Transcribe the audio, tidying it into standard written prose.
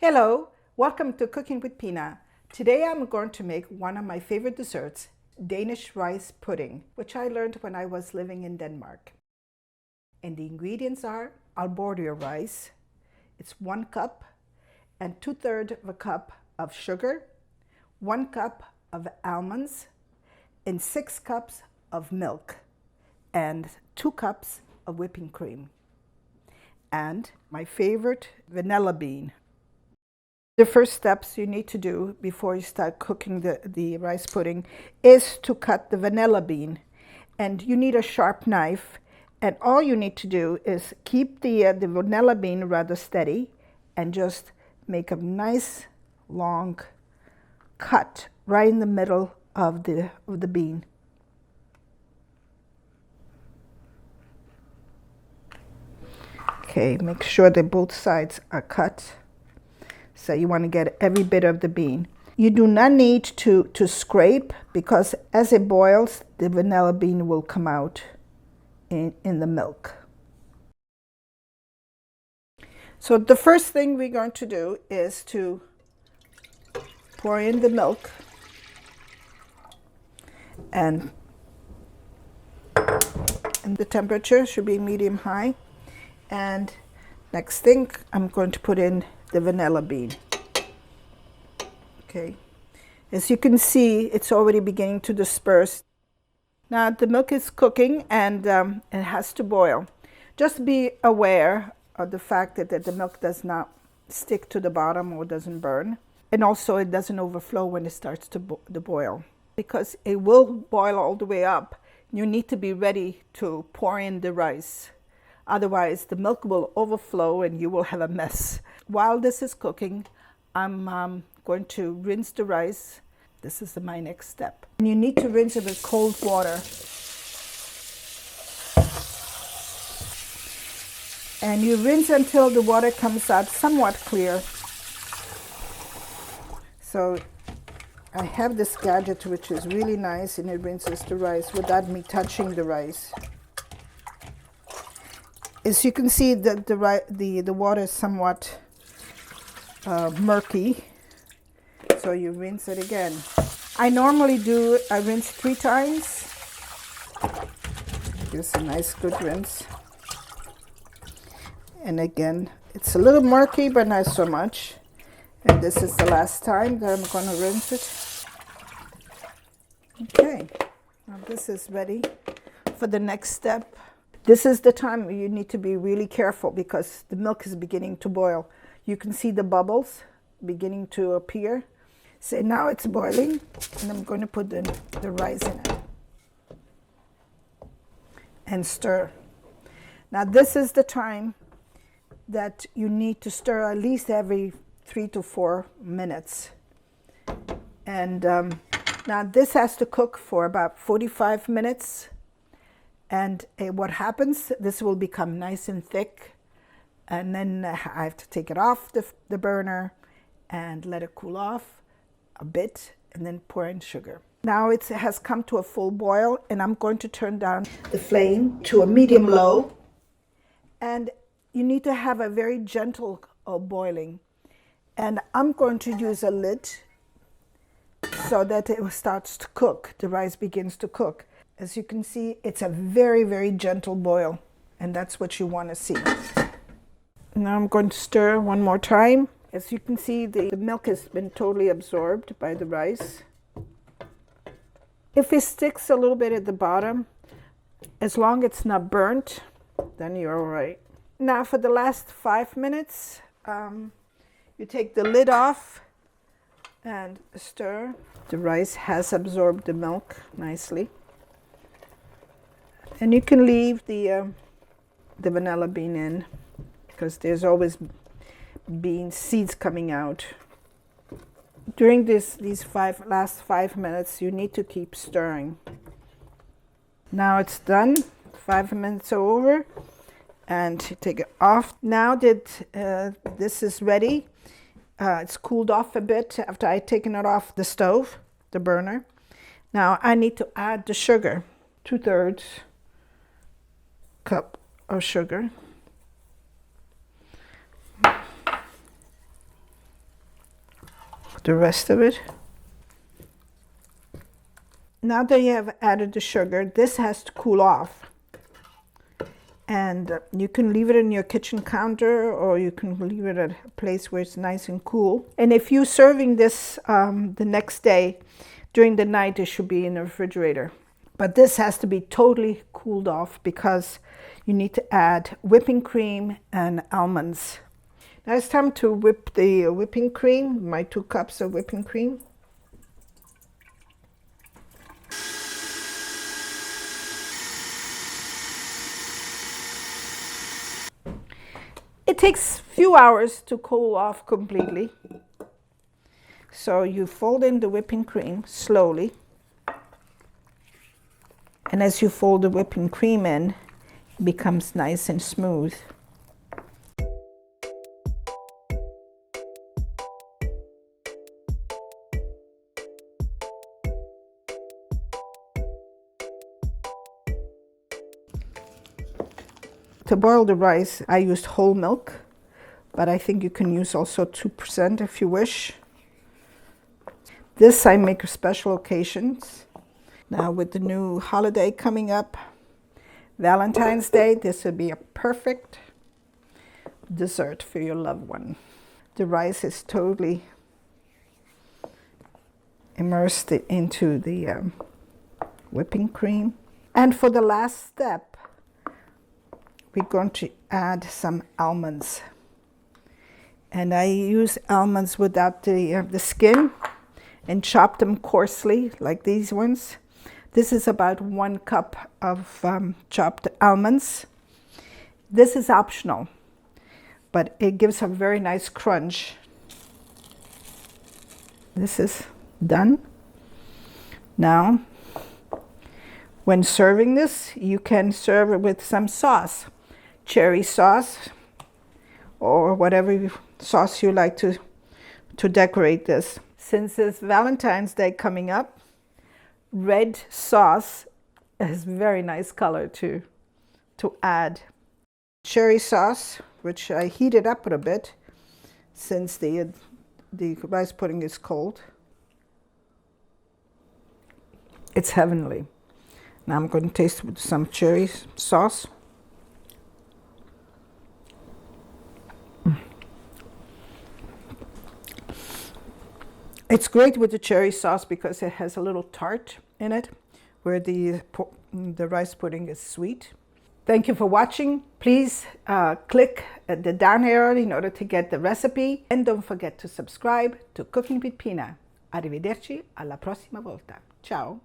Hello, welcome to Cooking with Pina. Today I'm going to make one of my favorite desserts, Danish rice pudding, which I learned when I was living in Denmark. And the ingredients are Arborio rice, it's 1 cup, and 2/3 of a cup of sugar, 1 cup of almonds, and 6 cups of milk, and 2 cups of whipping cream. And my favorite, vanilla bean. The first steps you need to do before you start cooking the rice pudding is to cut the vanilla bean. And you need a sharp knife. And all you need to do is keep the vanilla bean rather steady and just make a nice long cut right in the middle of the bean. Okay, make sure that both sides are cut. So you want to get every bit of the bean. You do not need to scrape, because as it boils, the vanilla bean will come out in the milk. So the first thing we're going to do is to pour in the milk, and the temperature should be medium high. And next thing, I'm going to put in the vanilla bean. Okay, as you can see, it's already beginning to disperse. Now the milk is cooking and it has to boil. Just be aware of the fact that the milk does not stick to the bottom or doesn't burn. And also it doesn't overflow when it starts to boil, because it will boil all the way up. You need to be ready to pour in the rice. Otherwise, the milk will overflow and you will have a mess. While this is cooking, I'm going to rinse the rice. This is my next step. And you need to rinse it with cold water. And you rinse until the water comes out somewhat clear. So I have this gadget which is really nice, and it rinses the rice without me touching the rice. As you can see, the water is somewhat murky, so you rinse it again. I normally I rinse 3 times. Gives a nice good rinse. And again, it's a little murky, but not so much. And this is the last time that I'm going to rinse it. Okay, now this is ready for the next step. This is the time you need to be really careful, because the milk is beginning to boil. You can see the bubbles beginning to appear. So now it's boiling, and I'm going to put the rice in it and stir. Now this is the time that you need to stir at least every 3 to 4 minutes. And now this has to cook for about 45 minutes. And what happens, this will become nice and thick, and then I have to take it off the burner and let it cool off a bit, and then pour in sugar. Now it has come to a full boil, and I'm going to turn down the flame to a medium low. And you need to have a very gentle boiling. And I'm going to use a lid so that it starts to cook, the rice begins to cook. As you can see, it's a very, very gentle boil, and that's what you want to see. Now I'm going to stir one more time. As you can see, the milk has been totally absorbed by the rice. If it sticks a little bit at the bottom, as long as it's not burnt, then you're all right. Now for the last 5 minutes, you take the lid off and stir. The rice has absorbed the milk nicely. And you can leave the vanilla bean in, because there's always bean seeds coming out. During these last 5 minutes, you need to keep stirring. Now it's done. 5 minutes are over, and you take it off. Now that this is ready, it's cooled off a bit after I've taken it off the stove, the burner. Now I need to add the sugar, 2/3 cup of sugar. the rest of it. Now that you have added the sugar, this has to cool off. And you can leave it in your kitchen counter, or you can leave it at a place where it's nice and cool. And if you're serving this the next day, during the night, it should be in the refrigerator. But this has to be totally cooled off because you need to add whipping cream and almonds. Now it's time to whip the whipping cream, my 2 cups of whipping cream. It takes a few hours to cool off completely. So you fold in the whipping cream slowly. And as you fold the whipping cream in, it becomes nice and smooth. To boil the rice, I used whole milk, but I think you can use also 2% if you wish. This I make for special occasions. Now with the new holiday coming up, Valentine's Day, this would be a perfect dessert for your loved one. The rice is totally immersed into the whipping cream. And for the last step, we're going to add some almonds. And I use almonds without the skin and chop them coarsely like these ones. This is about 1 cup of chopped almonds. This is optional, but it gives a very nice crunch. This is done. Now, when serving this, you can serve it with some sauce. Cherry sauce or whatever sauce you like to decorate this. Since it's Valentine's Day coming up, red sauce is very nice color to add. Cherry sauce, which I heated up a bit since the rice pudding is cold. It's heavenly. Now I'm going to taste with some cherry sauce. It's great with the cherry sauce because it has a little tart in it, where the rice pudding is sweet. Thank you for watching. Please click the down arrow in order to get the recipe. And don't forget to subscribe to Cooking with Pina. Arrivederci, alla prossima volta. Ciao.